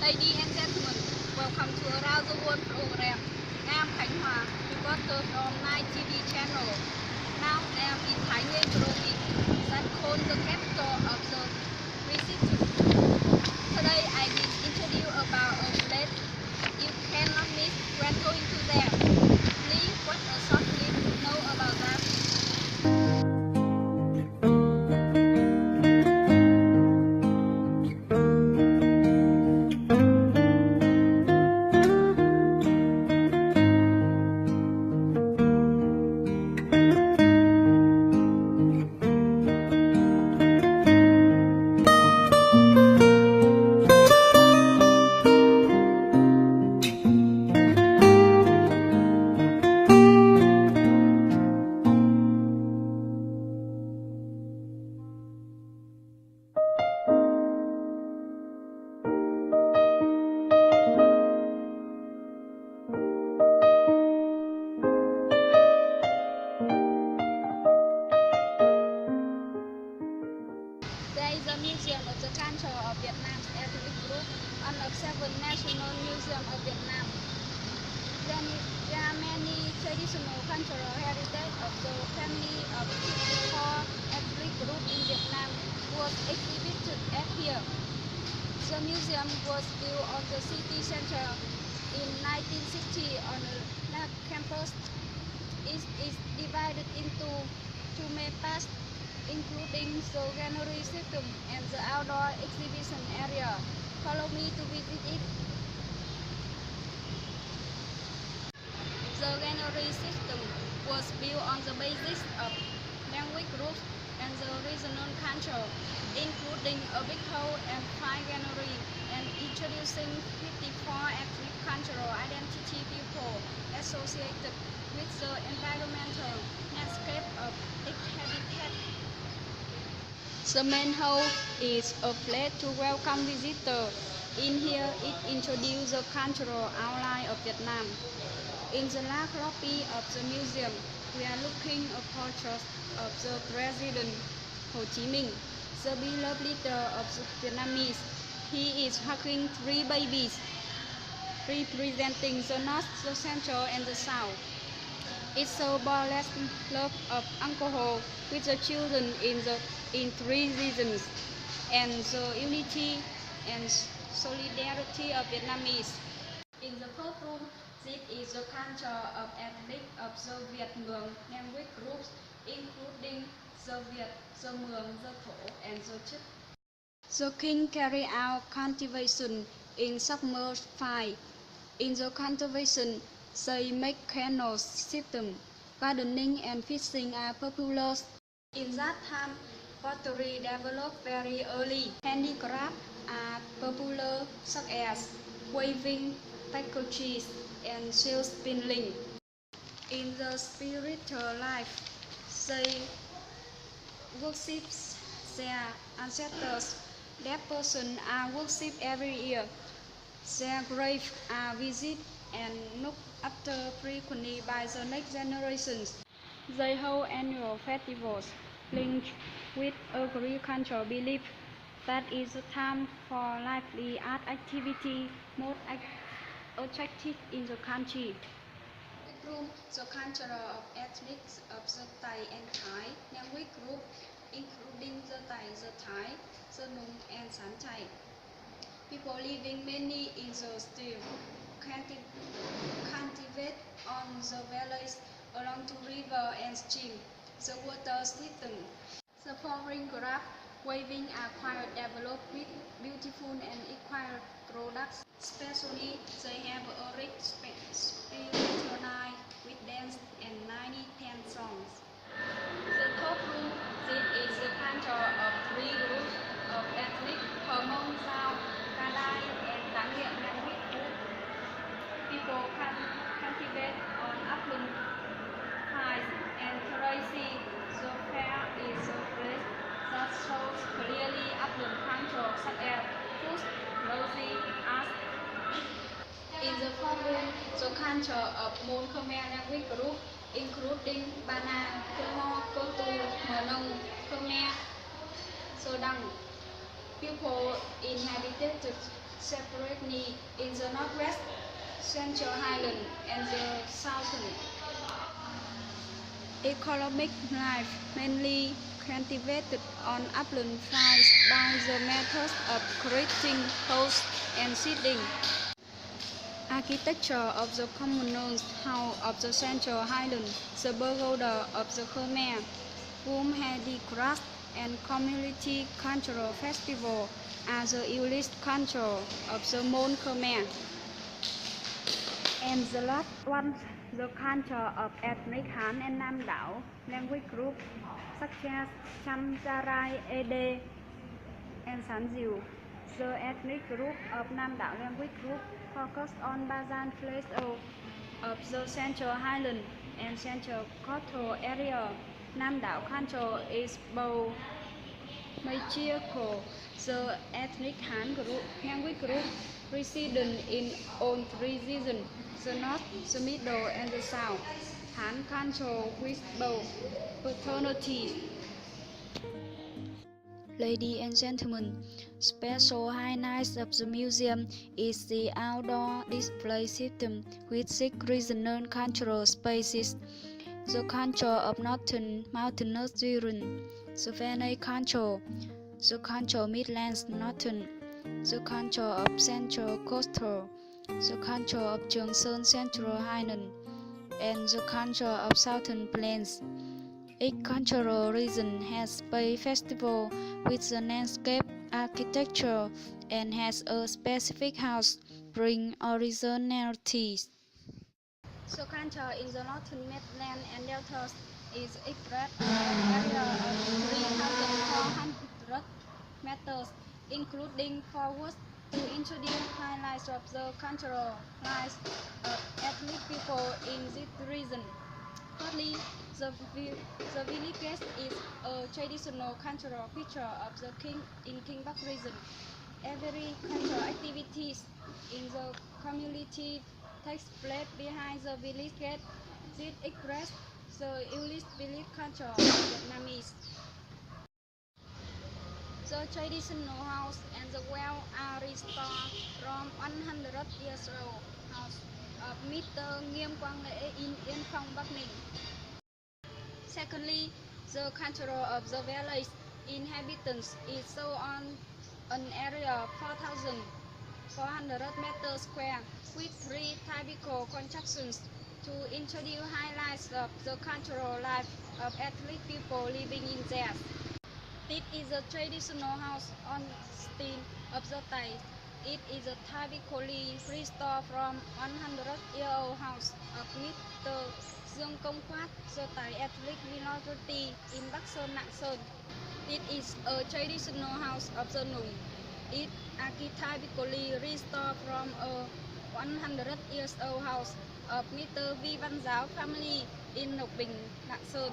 Ladies and gentlemen, welcome to Around the World program. I am Khánh Hòa, reporter from Night TV channel. Now I am in Thái Nguyên province, that called the capital of the region. Today I will introduce about a place you cannot miss when going to there. Please watch a short clip to know about that. There is a museum of the culture of Vietnam's ethnic group, one of 7 national museums of Vietnam. There are many traditional cultural heritage of the family of 54 ethnic groups in Vietnam was exhibited at here. The museum was built on the city center in 1960 on a large campus. It is divided into two main parts, including the gallery system and the outdoor exhibition area. Follow me to visit it. The gallery system was built on the basis of language groups and the regional culture, including a big hall and 5 galleries, and introducing 54 ethnic cultural identity people associated with the environmental landscape of its habitat. The main hall is a place to welcome visitors. In here, it introduces the cultural outline of Vietnam. In the last lobby of the museum, we are looking at a portrait of the President Ho Chi Minh, the beloved leader of the Vietnamese. He is hugging 3 babies, representing the North, the Central, and the South. It shows boundless love of alcohol with the children in 3 regions, and the unity and solidarity of Vietnamese. In the first room, this is the culture of ethnic of the Viet Mường language groups, including the Viet, the Mường, the Thổ, and the Chit. The king carried out cultivation in submerged fire. In the cultivation, they make canal system. Gardening and fishing are popular. In that time, pottery developed very early. Handicrafts are popular, such as weaving, tapestries, and silk spinning. In the spiritual life, they worship their ancestors. Dead persons are worshipped every year. Their graves are visited and looked after frequently by the next generations. They hold annual festivals linked with agricultural belief. That is the time for lively art activity, most attractive in the country. Room, the culture of ethnics of the Thai and Thai language group, including the Thai, the Nung, and San Thai. People living mainly in the still cultivate on the valleys along the river and stream, the water system. The foreign craft weaving are quite developed with beautiful and acquired products. Especially, they have a rich spiritual life with dance and 90-10 songs. The top room, this is the culture of 3 groups of ethnic Hmong, Sao, Kadai, and Tang language group. People can cultivate on upland fields and terraces. The fair is a place that shows clearly upland culture such as food, rosy, art. In the forum, the culture of Môn Khmer language group, including Bana, Khmer, Cơ Tu, Mờ Nông, Khmer, Sơ Đăng. People inhabited separately in the northwest, central highland, and the southern. Economic life mainly cultivated on upland fields by the methods of creating hosts and seeding. Architecture of the communal house of the Central Highlands, the pagoda of the Khmer, whom handicraft and community cultural festival are the earliest culture of the Mon Khmer. And the last one, the culture of ethnic Han and Nam Dao language groups such as Cham, Sarai, Ede, and Sanjiu. The ethnic group of Nam Dao language group focused on Bazan plateau of the Central Highland and Central Coastal area. Nam Dao culture is both matriarchal. The ethnic Han group, language group resident in all three regions, the north, the middle, and the south. Han culture with both paternities. Ladies and gentlemen, special highlights of the museum is the outdoor display system with 6 regional cultural spaces, the culture of northern mountainous region, the Valley culture, the culture Midlands Northern, the culture of Central Coastal, the culture of Cheongsan Central Highland, and the culture of Southern Plains. Each cultural region has a festival with the landscape architecture and has a specific house, bring originalities. The culture in the northern Midland and Delta is spread over an area of 3,400 meters, including forwards to introduce highlights of the cultural lives of ethnic people in this region. Thirdly, the village is a traditional cultural feature of the King in Kingbuk region. Every cultural activities in the community takes place behind the village gate. This expresses the unique village culture of Vietnamese. The traditional house and the well are restored from 100 years old house of Mr. Nghiêm Quang Lễ in Yên Phong, Bắc Ninh. Secondly, the culture of the village inhabitants is so on an area of 4,400 meters square with 3 typical constructions to introduce highlights of the cultural life of ethnic people living in there. This is a traditional house on steel of the Thai. It is a typically restored from 100-year-old house of Mr. Dương Công Phát, the Thai ethnic minority in Bắc Sơn, Lạng Sơn. It is a traditional house of the Nùng. It archetypically restored from a 100-year-old house of Mr. Vi Văn Giáo family in Lộc Bình, Lạng Sơn.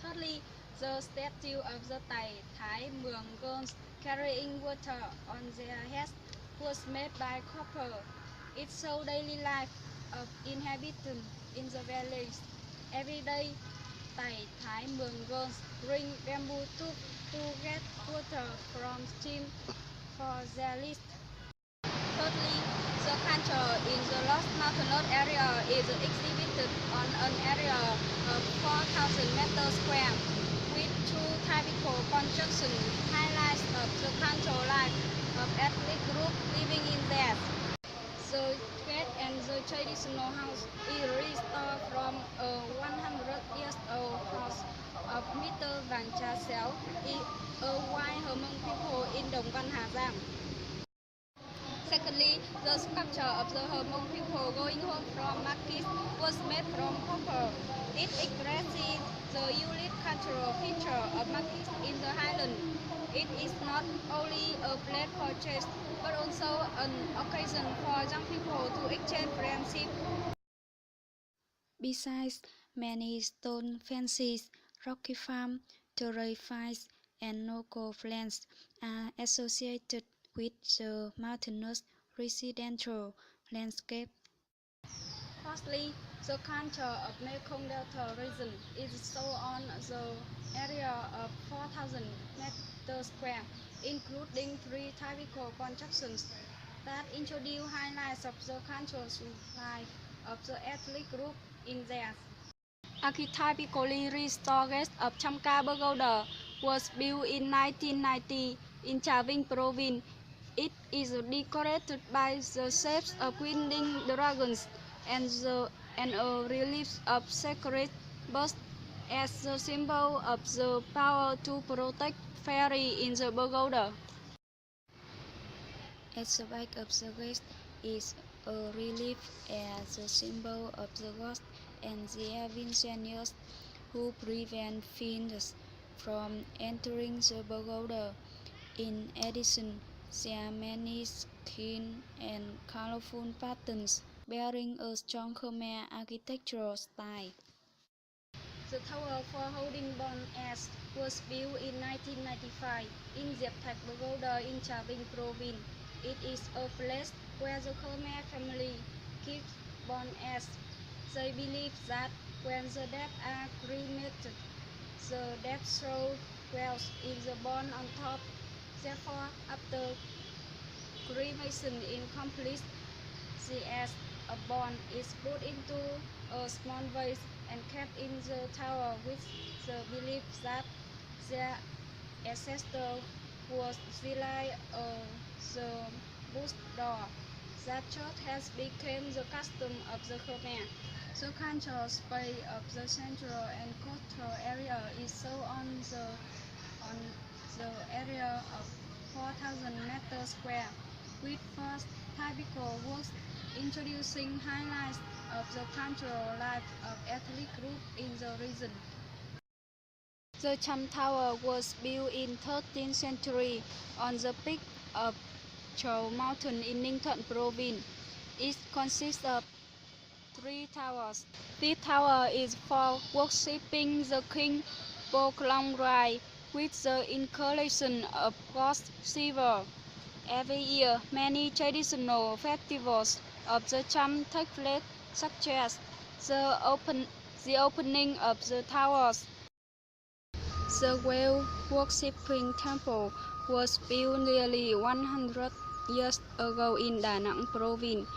Thirdly, the statue of the Thai Mường girls carrying water on their heads was made by copper. It shows daily life of inhabitants in the village. Every day, Thai Mường girls bring bamboo tubes to get water from stream for their list. Thirdly, the culture in the Lost Mountainous area is exhibited on an area of 4,000 meters square with 2 typical construction highlights of the cultural life of ethnic groups living in there. The gate and the traditional house is restored from a 100-year-old house of Mr. Vàng Trà Xéo, a white Hmong people in Đồng Văn, Hà Giang. Secondly, the sculpture of the Hmong people going home from market was made from copper. It expresses the unique cultural feature of markets in the Highland. It is not only a place for trade, but also an occasion for young people to exchange friendship. Besides, many stone fences, rocky farm, terrain fields, and local plants are associated with the mountainous residential landscape. Firstly, the culture of Mekong Delta region is so on the area of 4,000 meters square, including 3 typical constructions that introduce highlights of the cultural life of the ethnic group in there. Archetypically restored of Chamka Pagoda was built in 1990 in Chavin province. It is decorated by the shapes of winged dragons and a relief of sacred birds as the symbol of the power to protect fairy in the pagoda. At the back of the gate is a relief as a symbol of the gods and the Avicennians who prevent fiends from entering the pagoda. In addition, there are many skin and colorful patterns bearing a strong Khmer architectural style. The tower for holding Bon S was built in 1995 in Diepthak Pagoda in Chavin province. It is a place where the Khmer family keeps Bon S. They believe that when the dead are cremated, the dead soul dwells in the bone on top. Therefore, after cremation is complete, the ash of bone is put into a small vase and kept in the tower with the belief that their ancestor was still the bush door. That church has become the custom of the Khmer. The cultural space of the central and coastal area is so on the area of 4,000 meters square, with first typical works introducing highlights of the cultural life of ethnic group in the region. The Cham Tower was built in 13th century on the peak of Chow Mountain in Ninh Thuận province. It consists of 3 towers. This tower is for worshipping the king Bok Long Rai with the incarnation of God Shiva. Every year, many traditional festivals of the Cham take place, such as the opening of the towers. The whale worshipping temple was built nearly 100 years ago in Da Nang province.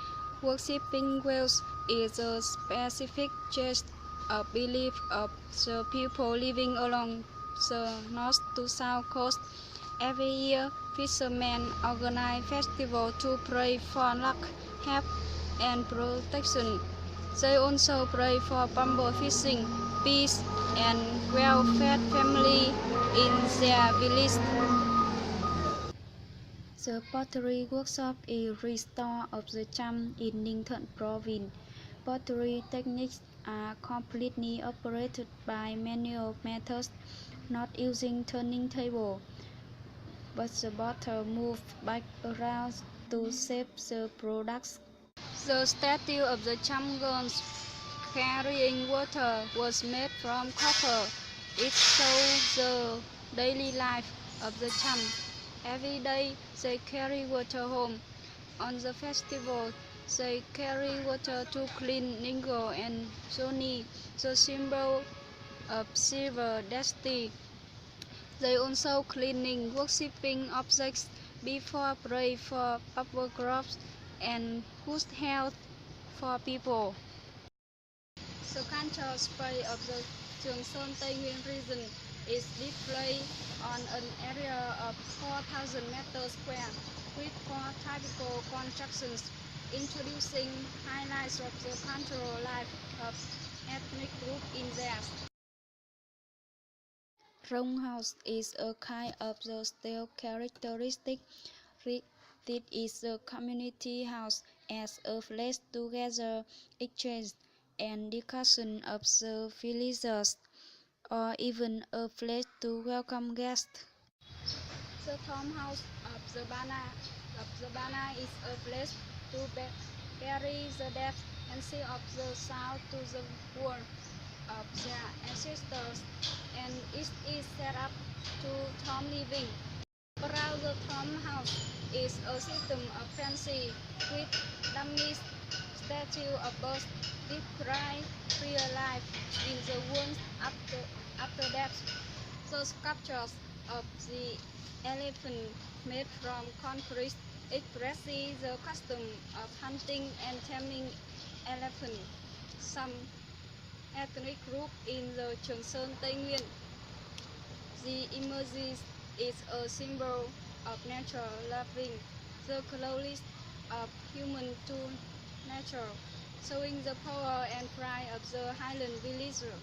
Worshipping whales is a specific gest of belief of the people living along the north to south coast. Every year, fishermen organize festivals to pray for luck, health, and protection. They also pray for bamboo fishing, peace, and well-fed family in their village. The pottery workshop is restored of the Cham in Ninh Thuận province. Pottery techniques are completely operated by manual methods, not using turning table, but the bottle moves back around to shape the products. The statue of the Cham girls carrying water was made from copper. It shows the daily life of the Cham. Every day they carry water home. On the festival, they carry water to clean Ningo and Soni, the symbol of silver destiny. They also cleaning worshipping objects before pray for bubble crops and good health for people. The cultural space of the Trường Sơn Tây Nguyên region is displayed on an area of 4,000 meters square with 4 typical constructions introducing highlights of the cultural life of ethnic group in there. Rong house is a kind of the style characteristic. It is a community house as a place to gather, exchange, and discussion of the villagers, or even a place to welcome guests. The farmhouse of the Bana is a place to bury the dead and see of the south to the world of their ancestors, and it is set up to tomb living. Around the farmhouse is a system of fancy with dummy statue of birds describe real life in the world after death. The sculptures of the elephant made from concrete expresses the custom of hunting and taming elephant. Some ethnic group in the Trường Tây Nguyên, the images is a symbol of nature loving, the closest of human to nature, showing the power and pride of the Highland villager.